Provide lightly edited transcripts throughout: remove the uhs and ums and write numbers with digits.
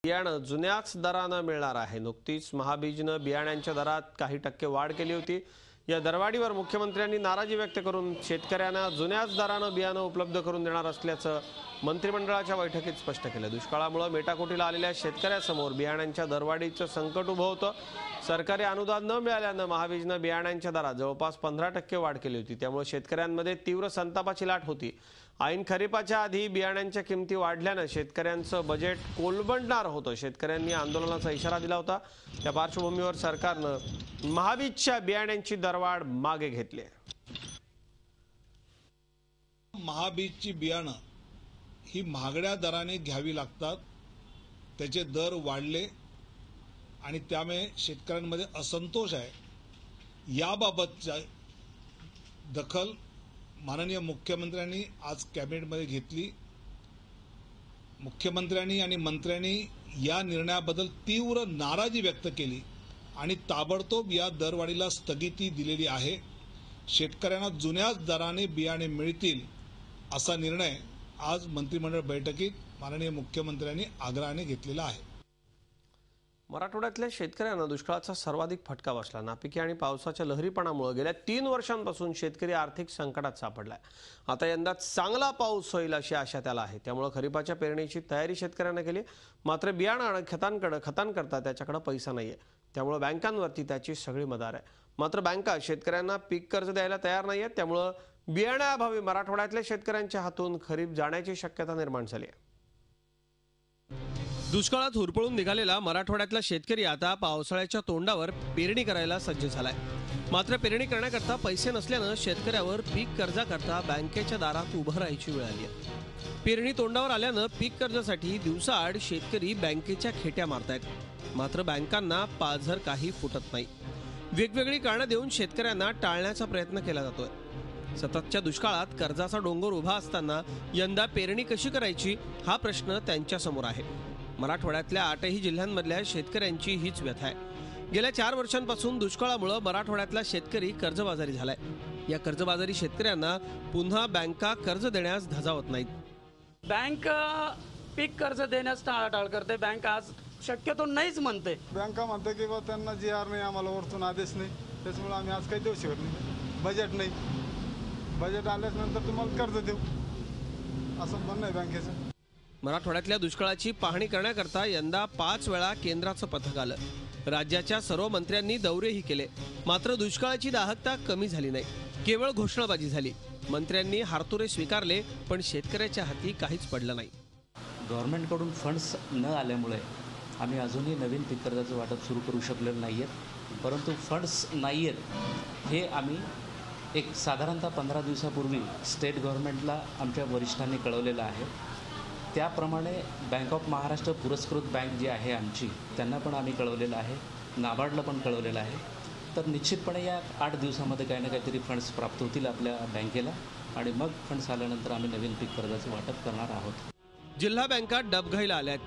बियाणं जुन्याच दरानं मिळणार आहे। नुकतीच महाबीजनं बियाण्यांच्या दरात काही टक्के वाढ केली होती। या दरवाढीवर मुख्यमंत्र्यांनी नाराजी व्यक्त करून शेतकऱ्यांना जुन्याच दरानं बियाणं उपलब्ध करून देणार असल्याचं मंत्रिमंडळाच्या बैठकीत स्पष्ट केलं। दुष्काळामुळे मेटाकुटीला आलेल्या शेतकऱ्यांसमोर बियाण्यांच्या दरवाढीचं संकट उभं होतं। सरकारी अनुदान न मिळाल्यानं महाबीजनं बियाण्यांच्या दरात जवळपास 15% वाढ केली होती। त्यामुळे शेतकऱ्यांमध्ये तीव्र संतापाची लाट होती। ऐन खरीपाच्या आधी बियाण्यांच्या किमती वाढल्यानं शेतकऱ्यांचं बजेट कोलमडणार होतं। शेतकऱ्यांनी आंदोलनाचा इशारा दिला होता। त्या पार्श्वभूमीवर सरकारनं महाबीजच्या बियाण्यांची दरवाढ मागे घेतली आहे। महाबीजची बियाणं ही महागड्या दराने घ्यावी लागतात। त्याचे दर वाढले आणि त्यामुळे शेतकऱ्यांमध्ये असंतोष आहे। याबाबतची दखल माननीय मुख्यमंत्र्यांनी आज कॅबिनेटमध्ये घेतली। मुख्यमंत्र्यांनी आणि मंत्र्यांनी या निर्णयाबद्दल तीव्र नाराजी व्यक्त केली आणि ताबडतोब या दरवाढीला स्थगिती दिलेली आहे। शेतकऱ्यांना जुन्याच दराने बियाणे मिळतील असा निर्णय आज मंत्रिमंडळ बैठकीत माननीय मुख्यमंत्र्यांनी आग्रहाने घेतलेला आहे। मराठवाड्यातल्या शेतकऱ्यांना दुष्काळाचा सर्वाधिक फटका बसला। नापिकी आणि पावसाच्या लहरीपणामुळे गेल्या 3 वर्षांपासून शेतकरी आर्थिक संकटात सापडलाय। आता यंदा चांगला पाऊस होईल अशी आशा त्याला आहे। त्यामुळे खरीपाच्या पेरणीची तयारी शेतकऱ्यांना केली। मात्र बियाणं आणि खतांकरता त्याच्याकडे पैसा नाहीये। त्यामुळे बँकांवरती त्याची सगळी मदार आहे। मात्र बँका शेतकऱ्यांना पीक कर्ज द्यायला तयार नाहीयेत। त्यामुळे बियाण्याअभावी मराठवाड्यातल्या शेतकऱ्यांच्या हातून खरीप जाण्याची शक्यता निर्माण झाली आहे। दुष्काळात हुरपळून निघालेला मराठवाड्यातला शेतकरी आता पावसाळ्याच्या तोंडावर पेरणी करायला सज्ज झालाय। मात्र पेरणी करण्याकरता पैसे नसल्यानं शेतकऱ्यावर पीक कर्जाकरता बँकेच्या दारात उभं राहायची वेळ आली आहे। पेरणी तोंडावर आल्यानं पीक कर्जासाठी दिवसाआड शेतकरी बँकेच्या खेट्या मारतायत। मात्र बँकांना पाझर काही फुटत नाही। वेगवेगळी कारणं देऊन शेतकऱ्यांना टाळण्याचा प्रयत्न केला जातोय। सततच्या दुष्काळात कर्जाचा डोंगर उभा असताना यंदा पेरणी कशी करायची हा प्रश्न त्यांच्या समोर आहे। मराठवाड्यातल्या 8ही जिल्ह्यांमधल्या शेतकऱ्यांची हीच व्यथा आहे। गेल्या 4 वर्षांपासून दुष्काळामुळे मराठवाड्यातला शेतकरी कर्जबाजारी झालाय। या कर्जबाजारी शेतकऱ्यांना पुन्हा बँका कर्ज देण्यास धजावत नाहीत। बँक पीक कर्ज देण्यास टाळाटाळ करते। बँक आज शक्यतो नाहीच म्हणते। बँका म्हणते की बा त्यांना GR नाही, आम्हाला वरतून आदेश नाही, त्याच्यामुळे आम्ही आज काही देऊ शकत नाही। बजेट नाही, बजेट आल्यानंतर तुम्हाला कर्ज देऊ असं म्हणणं आहे बँकेचं। मराठवाड्यातल्या दुष्काळाची पाहणी करण्याकरता यंदा 5 वेळा केंद्राचं पथक आलं। राज्याच्या सर्व मंत्र्यांनी दौरेही केले। मात्र दुष्काळाची दाहकता कमी झाली नाही, केवळ घोषणाबाजी झाली। मंत्र्यांनी हारतुरे स्वीकारले, पण शेतकऱ्याच्या हाती काहीच पडलं नाही। गव्हर्नमेंटकडून फंड्स न आल्यामुळे आम्ही अजूनही नवीन पीक कर्जाचं वाटप सुरू करू शकलेलं नाही आहेत। परंतु फंड्स नाही आहेत हे आम्ही एक साधारणतः 15 दिवसापूर्वी स्टेट गव्हर्नमेंटला आमच्या वरिष्ठांनी कळवलेलं आहे। त्याप्रमाणे बँक ऑफ महाराष्ट्र पुरस्कृत बँक जी आहे आमची, त्यांना पण आम्ही कळवलेलं आहे, नाबार्डला पण कळवलेलं आहे। तर निश्चितपणे या 8 दिवसामध्ये काही ना काहीतरी फंड्स प्राप्त होतील आपल्या बँकेला आणि मग फंड्स आल्यानंतर आम्ही नवीन पीक कर्जाचं वाटप करणार आहोत। जिल्हा बँका डबघाईला आल्यात।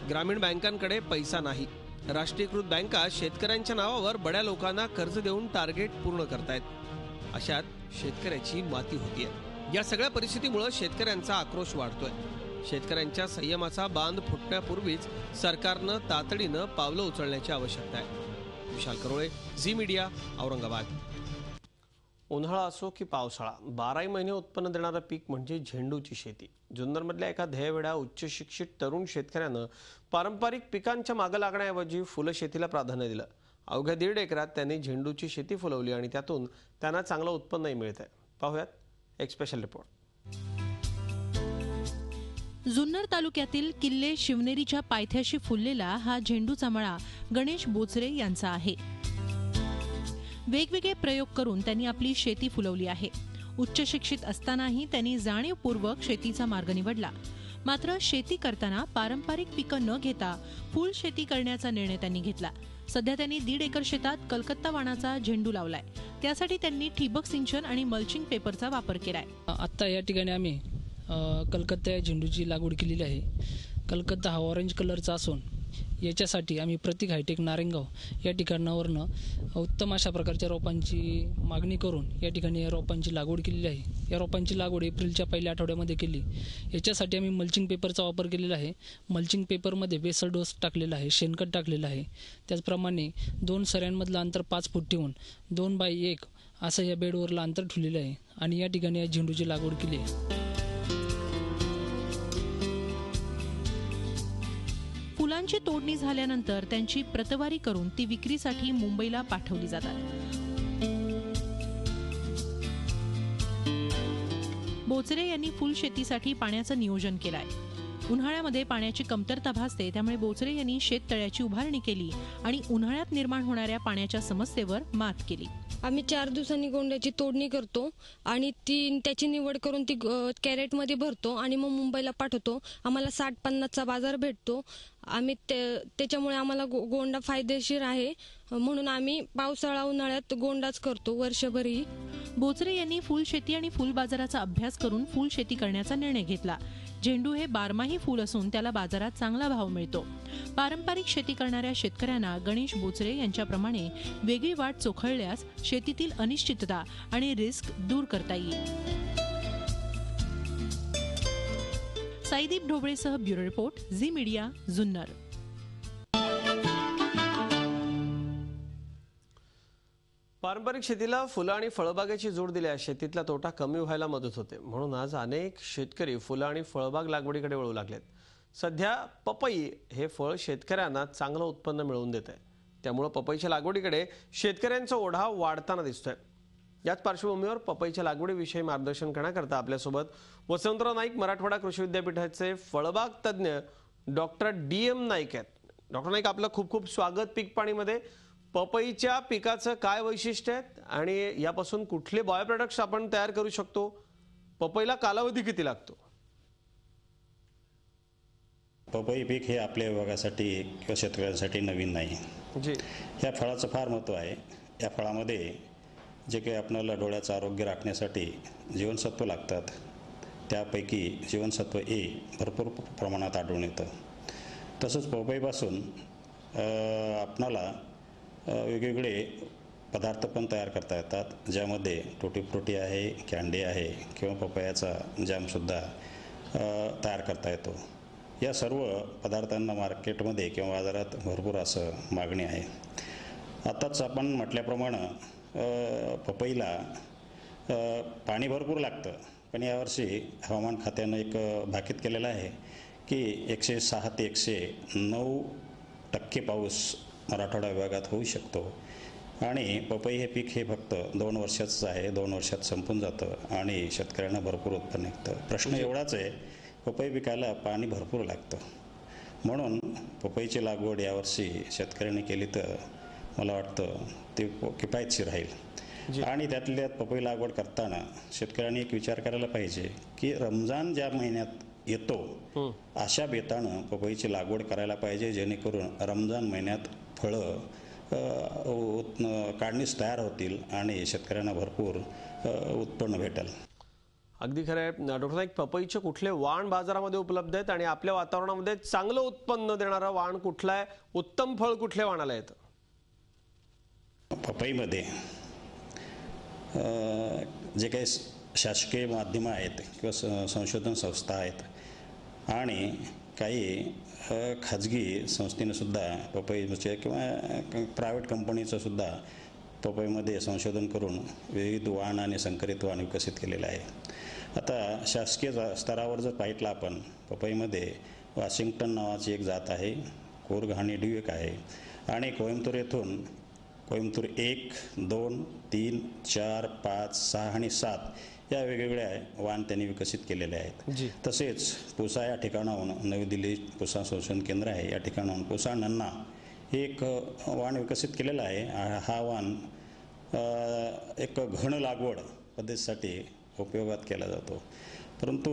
ग्रामीण बँकांकडे पैसा नाही। राष्ट्रीयकृत बँका शेतकऱ्यांच्या नावावर बड्या लोकांना कर्ज देऊन टार्गेट पूर्ण करतायत। अशात शेतकऱ्याची माती होतीये। या सगळ्या परिस्थितीमुळे शेतकऱ्यांचा आक्रोश वाढतोय। शेतकऱ्यांच्या संयमाचा बांध फुटण्यापूर्वीच सरकारनं तातडीनं पावलं उचलण्याची आवश्यकता आहे। विशाल करोळे, झी मीडिया, औरंगाबाद। उन्हाळा असो की पावसाळा, 12ही महिने उत्पन्न देणारं पीक म्हणजे झेंडूची शेती। जुन्नरमधल्या एका ध्येयवेड्या उच्च शिक्षित तरुण शेतकऱ्यानं पारंपरिक पिकांच्या मागे लागण्याऐवजी फुलं शेतीला प्राधान्य दिलं। अवघ्या 1.5 एकरात त्यांनी झेंडूची शेती फुलवली आणि त्यातून त्यांना चांगलं उत्पन्नही मिळतंय। पाहूयात एक स्पेशल रिपोर्ट। जुन्नर तालुक्यातील किल्ले शिवनेरीच्या पायथ्याशी फुललेला हा झेंडूचा मळा गणेश बोचरे यांचा आहे। वेगवेगळे प्रयोग करून त्यांनी आपली शेती फुलवली आहे। उच्च शिक्षित असतानाही त्यांनी जाणीवपूर्वक शेतीचा मार्ग निवडला। मात्र शेती करताना पारंपरिक पिकं न घेता फुल शेती करण्याचा निर्णय त्यांनी घेतला। सध्या त्यांनी 1.5 एकर शेतात कलकत्ता वाणाचा झेंडू लावलाय। त्यासाठी त्यांनी ठिबक सिंचन आणि मल्चिंग पेपरचा वापर केलाय। आता या ठिकाणी आम्ही कलकत्ता या झेंडूची लागवड केलेली आहे। कलकत्ता हा ऑरेंज कलरचा असून याच्यासाठी आम्ही प्रतीक हायटेक नारायणगाव या ठिकाणावरनं उत्तम अशा प्रकारच्या रोपांची मागणी करून या ठिकाणी या रोपांची लागवड केलेली आहे। या रोपांची लागवड एप्रिलच्या पहिल्या आठवड्यामध्ये केली। याच्यासाठी आम्ही मल्चिंग पेपरचा वापर केलेला आहे। मल्चिंग पेपरमध्ये बेसल डोस टाकलेला आहे, शेणखत टाकलेलं आहे। त्याचप्रमाणे 2 सऱ्यांमधलं अंतर 5 फूट ठेवून 2 बाय 1 असं या बेडवरलं अंतर ठेवलेलं आहे आणि या ठिकाणी या झेंडूची लागवड केली आहे। फुलांची तोडणी झाल्यानंतर त्यांची प्रतवारी करून ती विक्रीसाठी मुंबईला पाठवली जातात। बोचरे यांनी फुल शेतीसाठी पाण्याचं नियोजन केलंय। उन्हाळ्यामध्ये पाण्याची कमतरता भासते, त्यामुळे बोचरे यांनी शेततळ्याची उभारणी केली आणि उन्हाळ्यात निर्माण होणाऱ्या पाण्याच्या समस्येवर मात केली। आम्ही 4 दिवसांनी गोंड्याची तोडणी करतो आणि त्याची निवड करून ती कॅरेटमध्ये भरतो आणि मग मुंबईला पाठवतो। आम्हाला 60-50चा बाजार भेटतो। आम्ही त्याच्यामुळे आम्हाला गोंडा फायदेशीर आहे, म्हणून आम्ही पावसाळा उन्हाळ्यात गोंडाच करतो वर्षभरही। बोचरे यांनी फुल शेती आणि फुल बाजाराचा अभ्यास करून फुल शेती करण्याचा निर्णय घेतला। झेंडू हे बारमाही फूल असून त्याला बाजारात चांगला भाव मिळतो। पारंपरिक शेती करणाऱ्या शेतकऱ्यांना गणेश बोचरे यांच्याप्रमाणे वेगळी वाट चोखळल्यास शेतीतील अनिश्चितता आणि रिस्क दूर करता येईल। साईदीप ढोबळेसह bureau report, Zee media, Junnar. पारंपरिक शेतीला फुलं आणि फळबागेची जोड दिल्यास शेतीतला तोटा कमी व्हायला मदत होते, म्हणून आज अनेक शेतकरी फुलं आणि फळबाग लागवडीकडे वळू लागलेत। सध्या पपई हे फळ शेतकऱ्यांना चांगलं उत्पन्न मिळवून देत आहे, त्यामुळे पपईच्या लागवडीकडे शेतकऱ्यांचा ओढा वाढताना दिसतोय। याच पार्श्वभूमीवर पपईच्या लागवडीविषयी मार्गदर्शन करण्याकरता आपल्यासोबत वसंतराव नाईक मराठवाडा कृषी विद्यापीठाचे फळबाग तज्ज्ञ डॉक्टर DM नाईक आहेत। डॉक्टर नाईक, आपलं खूप खूप स्वागत पीक पाणीमध्ये। पपईच्या पिकाचं काय वैशिष्ट्य आहेत आणि यापासून कुठले बायो प्रोडक्ट्स आपण तयार करू शकतो? पपईला कालावधी किती लागतो? पपई पीक हे आपल्या विभागासाठी किंवा शेतकऱ्यांसाठी नवीन नाही जी। या फळाचं फार महत्त्व आहे। या फळामध्ये जे काही आपल्याला डोळ्याचं आरोग्य राखण्यासाठी जीवनसत्व लागतात, त्यापैकी जीवनसत्व A भरपूर प्रमाणात आढळून येतं। तसंच पपईपासून आपणाला वेगवेगळे पदार्थ पण तयार करता येतात, ज्यामध्ये टुटी फ्रुटी आहे, कॅन्डी आहे किंवा पपयाचा जॅमसुद्धा तयार करता येतो। या सर्व पदार्थांना मार्केटमध्ये किंवा बाजारात भरपूर असं मागणी आहे। आताच आपण म्हटल्याप्रमाणे पपईला पाणी भरपूर लागतं, पण यावर्षी हवामान खात्यानं एक भाकीत केलेलं आहे की 106 ते 109% पाऊस मराठवाडा विभागात होऊ शकतो आणि पपई हे पीक हे फक्त 2 वर्षाचं आहे। 2 वर्षात संपून जातं आणि शेतकऱ्यांना भरपूर उत्पन्न निघतं। प्रश्न एवढाच आहे, पपई पिकाला पाणी भरपूर लागतं, म्हणून पपईची लागवड यावर्षी शेतकऱ्यांनी केली तर मला वाटतं ते किफायतशीर राहील। आणि त्यातल्या पपई लागवड करताना शेतकऱ्यांनी एक विचार करायला पाहिजे की रमजान ज्या महिन्यात येतो अशा बेतानं पपईची लागवड करायला पाहिजे, जेणेकरून रमजान महिन्यात फळं काढणीस तयार होतील आणि शेतकऱ्यांना भरपूर उत्पन्न भेटेल। अगदी खरं आहे डॉक्टर नाईक, पपईचे कुठले वाण बाजारामध्ये उपलब्ध आहेत आणि आपल्या वातावरणामध्ये चांगलं उत्पन्न देणारा वाण कुठला आहे? उत्तम फळ कुठल्या वाणाला येतं? पपईमध्ये जे काही शासकीय माध्यमं आहेत किंवा संशोधन संस्था आहेत आणि काही खाजगी संस्थेनं सुद्धा पपईचे किंवा प्रायव्हेट कंपनीचं सुद्धा पपईमध्ये संशोधन करून विविध वाण आणि संकरित वाण विकसित केलेलं आहे। आता शासकीय स्तरावर जर पाहितलं आपण, पपईमध्ये वॉशिंग्टन नावाची एक जात आहे, कोर्ग हनीड्यू एक आहे आणि कोइंबतूर येथून कोइंबतूर 1, 2, 3, 4, 5, 6 आणि 7 या वेगवेगळ्या वाण त्यांनी विकसित केलेले आहेत। तसेच पुसा या ठिकाणाहून, नवी दिल्ली पुसा संशोधन केंद्र आहे, या ठिकाणाहून पुसा नन्ना हे एक वाण विकसित केलेलं आहे। हा वाण एक घन लागवड पद्धतीसाठी उपयोगात केला जातो, परंतु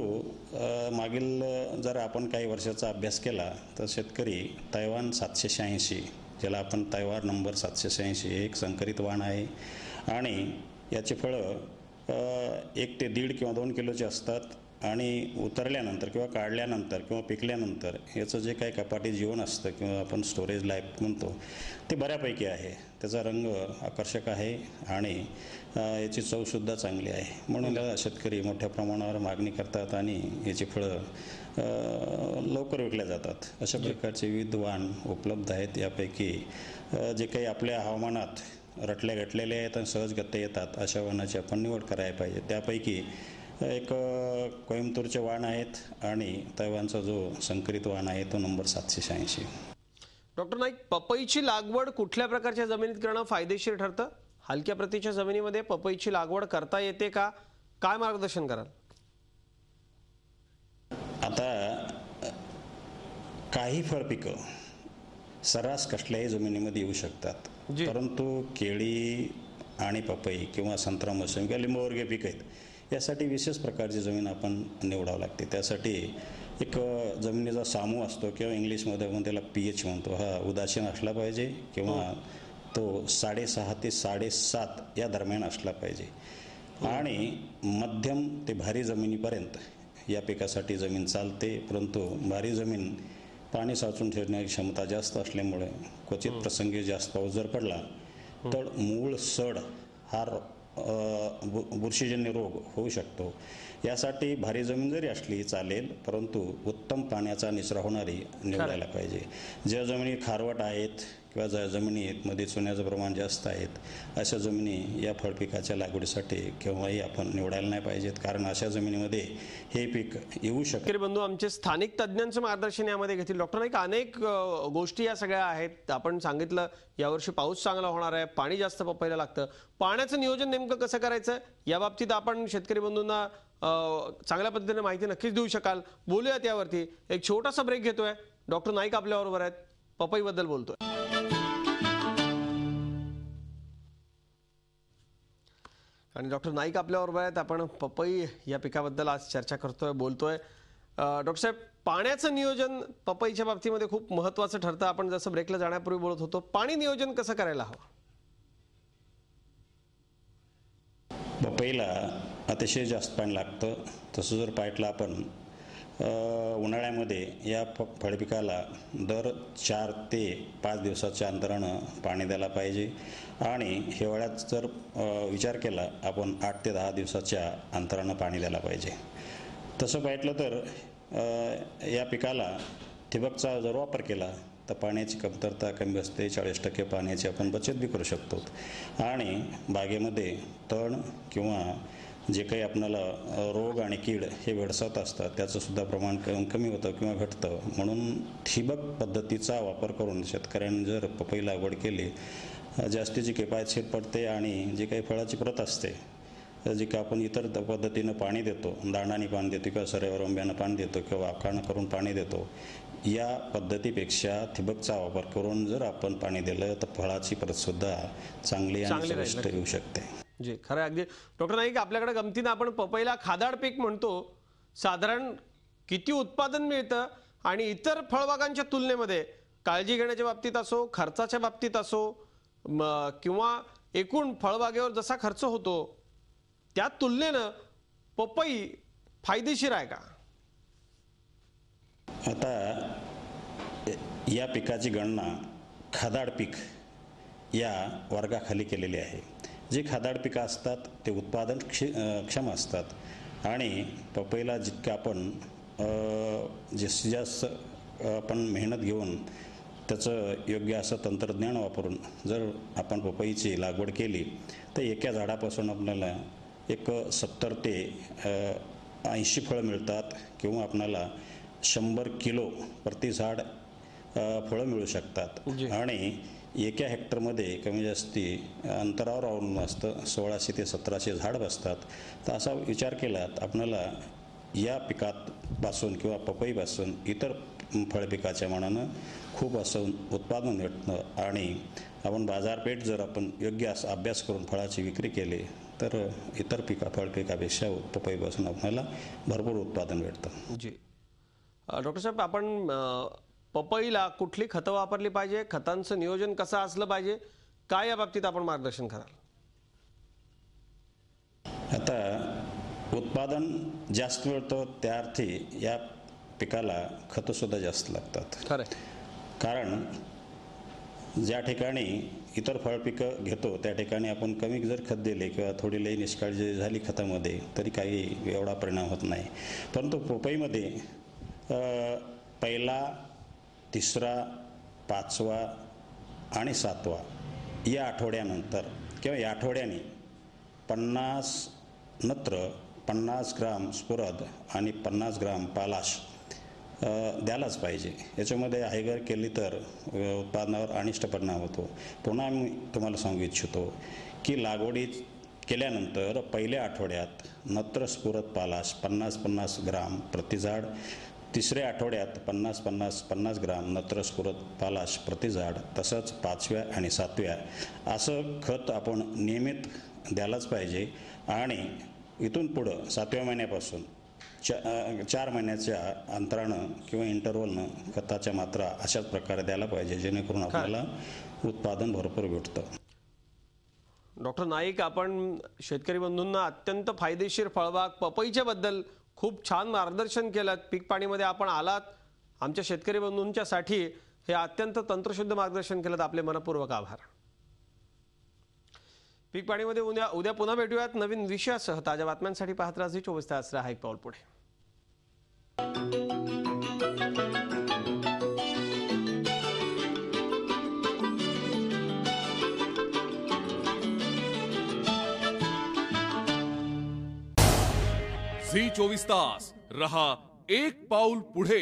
मागील जर आपण काही वर्षाचा अभ्यास केला तर शेतकरी तैवान 786, ज्याला आपण तैवार नंबर 786 हे एक संकरित वाण आहे आणि याचे फळं 1 ते 1.5 किंवा 2 किलोचे असतात आणि उतरल्यानंतर किंवा काढल्यानंतर किंवा पिकल्यानंतर याचं जे काही कपाटी जीवन असतं किंवा आपण स्टोरेज लाईफ म्हणतो ते बऱ्यापैकी आहे. त्याचा रंग आकर्षक आहे आणि याची चवसुद्धा चांगली आहे. म्हणून याला शेतकरी मोठ्या प्रमाणावर मागणी करतात आणि याची फळं लवकर विकल्या जातात. अशा प्रकारचे विविध वाण उपलब्ध आहेत. यापैकी जे काही आपल्या हवामानात रटल्या गटलेले आहेत आणि सहजगत्या येतात अशा वाणाची आपण निवड करायला पाहिजे. त्यापैकी एक कोइंबतूरचे वाण आहेत आणि तैवानचा जो संकरित वाण आहे तो नंबर 786. डॉक्टर नाईक, पपईची लागवड कुठल्या प्रकारच्या जमिनीत करणं फायदेशीर ठरतं? हलक्या प्रतीच्या जमिनीमध्ये पपईची लागवड करता येते का? काय मार्गदर्शन कराल? आता काही फळपिकं सर्रास कसल्याही जमिनीमध्ये येऊ शकतात, परंतु केळी आणि पपई किंवा संत्रा, मोसंबी किंवा लिंबूवर्गीय पिकं आहेत, यासाठी विशेष प्रकारची जमीन आपण निवडावं लागते. त्यासाठी एक जमिनीचा सामू असतो किंवा इंग्लिशमध्ये आपण त्याला pH म्हणतो, हा उदासीन असला पाहिजे किंवा तो 6.5 ते 7.5 या दरम्यान असला पाहिजे. आणि मध्यम ते भारी जमिनीपर्यंत या पिकासाठी जमीन चालते. परंतु भारी जमीन पाणी साचून ठेवण्याची क्षमता जास्त असल्यामुळे क्वचित प्रसंगी जास्त पाऊस जर पडला तर मूळ सड हा बुरशीजन्य रोग होऊ शकतो. यासाठी भारी जमीन जरी असली चालेल, परंतु उत्तम पाण्याचा निचरा होणारी निवडायला पाहिजे. ज्या जमिनी खारवट आहेत किंवा ज्या जमिनीमध्ये चुन्याचं प्रमाण जास्त आहेत अशा जमिनी या फळपिकाच्या लागवडीसाठी केव्हाही आपण निवडायला नाही पाहिजेत, कारण अशा जमिनीमध्ये हे पीक येऊ शकते. शेतकरी बंधू आमचे स्थानिक तज्ज्ञांचं मार्गदर्शन यामध्ये घेतील. डॉक्टर नाईक, अनेक गोष्टी या सगळ्या आहेत. आपण सांगितलं यावर्षी पाऊस चांगला होणार आहे, पाणी जास्त पपईला लागतं. पाण्याचं नियोजन नेमकं कसं करायचं या बाबतीत आपण शेतकरी बंधूंना चांगल्या पद्धतीने माहिती नक्कीच देऊ शकाल. बोलूयात यावरती. एक छोटासा ब्रेक घेतोय. डॉक्टर नाईक आपल्याबरोबर आहेत, पपईबद्दल बोलतोय. आणि डॉक्टर नाईक आपल्याबरोबर आहेत. आपण पपई या पिकाबद्दल आज चर्चा करतोय, बोलतोय. डॉक्टर साहेब, पाण्याचं नियोजन पपईच्या बाबतीमध्ये खूप महत्त्वाचं ठरतं. आपण जसं ब्रेकला जाण्यापूर्वी बोलत होतो, पाणी नियोजन कसं करायला हवं? पपईला अतिशय जास्त पाणी लागतं. तसं जर पाहिलं आपण उन्हाळ्यामध्ये या फळपिकाला दर 4 ते 5 दिवसाच्या अंतरानं पाणी द्यायला पाहिजे. आणि हिवाळ्यात जर विचार केला आपण 8 ते 10 दिवसाच्या अंतरानं पाणी द्यायला पाहिजे. तसं पाहिलं तर या पिकाला ठिबकचा जर वापर केला तर पाण्याची कमतरता कमी असते. 40% पाण्याची आपण बचत बी करू शकतो. आणि बागेमध्ये तण किंवा जे काही आपल्याला रोग आणि कीड हे भेडसावत असतात त्याचंसुद्धा प्रमाण कमी होतं किंवा घटतं. म्हणून ठिबक पद्धतीचा वापर करून शेतकऱ्यांनी जर पपई लागवड केली जास्तीची किफायतशीर पडते. आणि जी काही फळाची प्रत असते, जी का आपण इतर पद्धतीनं पाणी देतो, दांडाने पाणी देतो किंवा सऱ्यावरंब्यानं पाणी देतो किंवा आकारणं करून पाणी देतो, या पद्धतीपेक्षा ठिबकचा वापर करून जर आपण पाणी दिलं तर फळाची प्रतसुद्धा चांगली आणि चविष्ट येऊ शकते. जी खरं अगदी. डॉक्टर नाईक, आपल्याकडे गमतीनं आपण पपईला खादाड पीक म्हणतो. साधारण किती उत्पादन मिळतं आणि इतर फळबागांच्या तुलनेमध्ये काळजी घेण्याच्या बाबतीत असो, खर्चाच्या बाबतीत असो किंवा एकूण फळबागेवर जसा खर्च होतो त्या तुलनेनं पपई फायदेशीर आहे का? आता या पिकाची गणना खादाड पीक या वर्गाखाली केलेली आहे. जे खादाड पिकं असतात ते उत्पादन क्षम असतात आणि पपईला जितकं आपण जास्तीत जास्त आपण मेहनत घेऊन त्याचं योग्य असं तंत्रज्ञान वापरून जर आपण पपईची लागवड केली तर एका झाडापासून आपल्याला एक 70 ते 80 फळं मिळतात किंवा आपल्याला 100 किलो प्रति झाड फळं मिळू शकतात. आणि एका हेक्टरमध्ये कमी जास्ती अंतरावर अवलंबून असतं 1600 ते 1700 झाड बसतात. तर असा विचार केला तर आपल्याला या पिकापासून किंवा पपईपासून इतर फळपिकाच्या मानानं खूप असं उत्पादन भेटतं. आणि आपण बाजारपेठ जर आपण योग्य असा अभ्यास करून फळाची विक्री केली तर इतर फळपिकापेक्षा पपईपासून आपल्याला भरपूर उत्पादन भेटतं. जी डॉक्टर साहेब, आपण पपईला कुठली खतं वापरली पाहिजे, खतांचं नियोजन कसं असलं पाहिजे, काय या बाबतीत आपण मार्गदर्शन कराल? आता उत्पादन जास्त मिळतं त्या अर्थी या पिकाला खतंसुद्धा जास्त लागतात. खरं कारण ज्या ठिकाणी इतर फळपिकं घेतो त्या ठिकाणी आपण कमी जर खत दिले किंवा थोडी लई निष्काळजी झाली खतामध्ये तरी काही एवढा परिणाम होत नाही. परंतु पपईमध्ये पहिला, तिसरा, 5वा आणि 7वा या आठवड्यानंतर किंवा या आठवड्याने 50 नत्र, 50 ग्राम स्फुरद आणि 50 ग्राम पालाश द्यायलाच पाहिजे. याच्यामध्ये हायगर केली तर उत्पादनावर अनिष्ट परिणाम होतो. पुन्हा मी तुम्हाला सांगू इच्छितो की लागवडी केल्यानंतर पहिल्या आठवड्यात नत्र स्फुरद पालाश 50-50 ग्राम प्रति झाड, तिसऱ्या आठवड्यात 50-50 ग्राम नत्र स्फुरद पालाश प्रति झाड, तसंच 5व्या आणि 7व्या असं खत आपण नियमित द्यायलाच पाहिजे. आणि इथून पुढं 7व्या महिन्यापासून 4 महिन्याच्या अंतरानं किंवा इंटरव्हलनं खताच्या मात्रा अशाच प्रकारे द्यायला पाहिजे जेणेकरून आपल्याला उत्पादन भरपूर भेटतं. डॉक्टर नाईक, आपण शेतकरी बंधूंना अत्यंत फायदेशीर फळबाग पपईच्या बद्दल खूप छान मार्गदर्शन केलं. पीक पाणीमध्ये आपण आलात, आमच्या शेतकरी बंधूंच्यासाठी हे अत्यंत तंत्रशुद्ध मार्गदर्शन केलं. आपले मनपूर्वक आभार. पीक पाणीमध्ये उद्या पुन्हा भेटूयात नवीन विषयासह. ताज्या बातम्यांसाठी पाहत राहा 24 तास. रहा एक पाऊल पुढे. झी 24 तास रहा एक पाऊल पुढे.